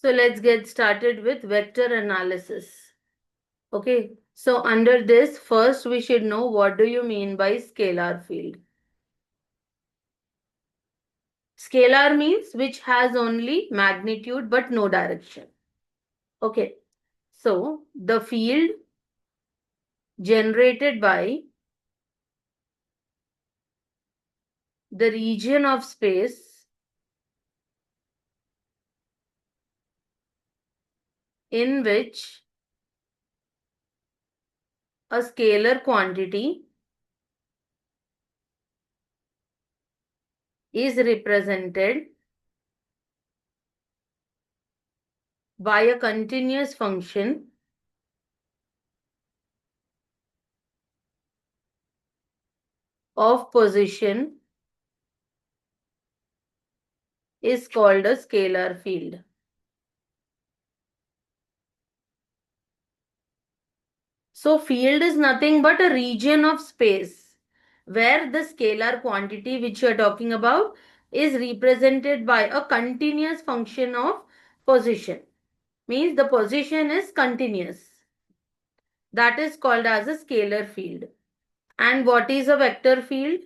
So let's get started with vector analysis. Okay, so under this, first we should know what do you mean by scalar field. Scalar means which has only magnitude but no direction. Okay, so the field generated by the region of space in which a scalar quantity is represented by a continuous function of position is called a scalar field. So field is nothing but a region of space where the scalar quantity which you are talking about is represented by a continuous function of position. Means the position is continuous. That is called as a scalar field. And what is a vector field?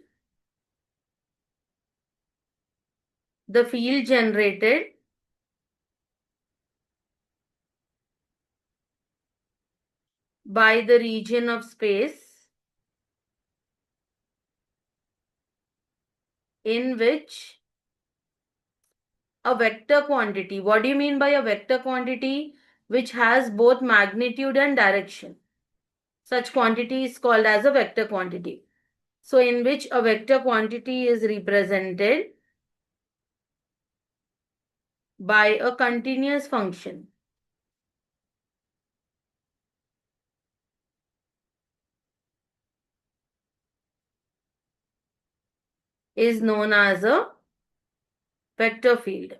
The field generated by the region of space in which a vector quantity. What do you mean by a vector quantity? Which has both magnitude and direction. Such quantity is called as a vector quantity. So in which a vector quantity is represented by a continuous function is known as a vector field.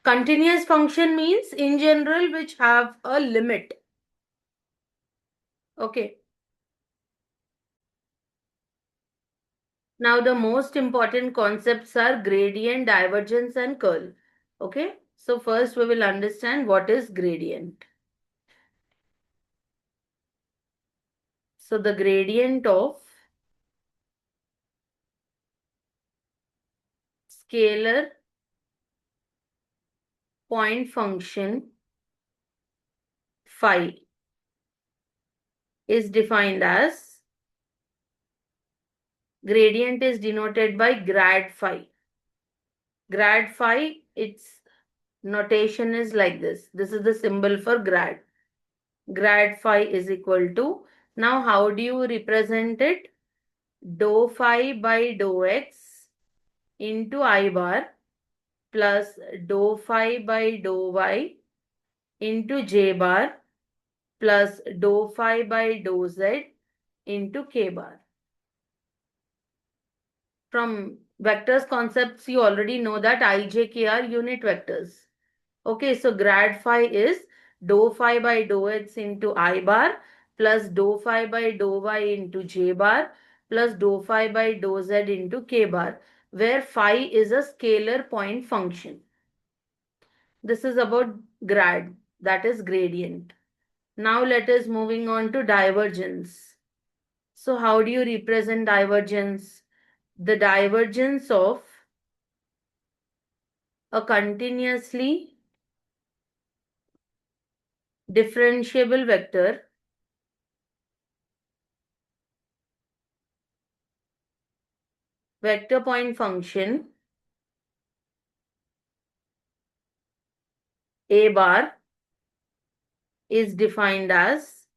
Continuous function means in general which have a limit. Okay. Now the most important concepts are gradient, divergence and curl. Okay. So first we will understand what is gradient. So the gradient of scalar point function phi is defined as gradient is denoted by grad phi. Grad phi, its notation is like this. This is the symbol for grad. Grad phi is equal to, now how do you represent it? Dou phi by dou x into I bar plus dou phi by dou y into j bar plus dou phi by dou z into k bar. From vectors concepts, you already know that I, j, k are unit vectors. Okay, so grad phi is dou phi by dou x into I bar plus dou phi by dou y into j bar plus dou phi by dou z into k bar, where phi is a scalar point function. This is about grad, that is gradient. Now let us moving on to divergence. So how do you represent divergence? The divergence of a continuously differentiable vector point function A bar is defined as,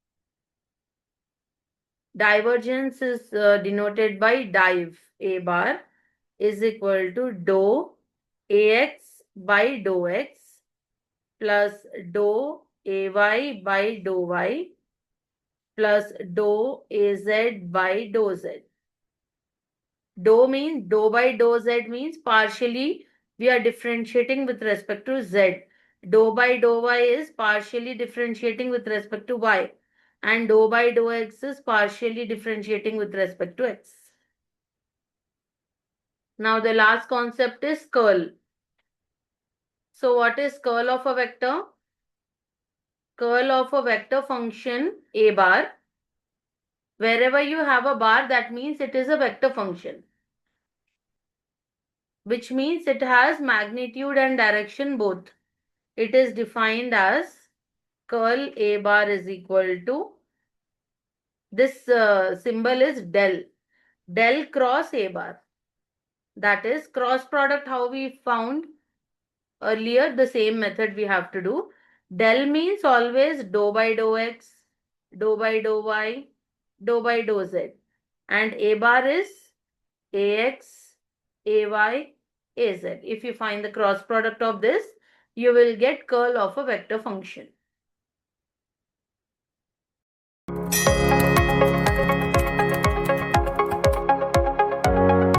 divergence is denoted by div A bar is equal to dou AX by dou X plus dou AY by dou Y plus dou AZ by dou Z. Dou means, dou by dou Z means partially we are differentiating with respect to Z. Dou by dou Y is partially differentiating with respect to Y. And dou by dou X is partially differentiating with respect to X. Now the last concept is curl. So what is curl of a vector? Curl of a vector function A bar. Wherever you have a bar, that means it is a vector function, which means it has magnitude and direction both. It is defined as curl A bar is equal to, this symbol is del, del cross A bar. That is cross product, how we found earlier, the same method we have to do. Del means always dou by dou x, dou by dou y, dou by dou z. And A bar is ax, ay, az. If you find the cross product of this, you will get curl of a vector function.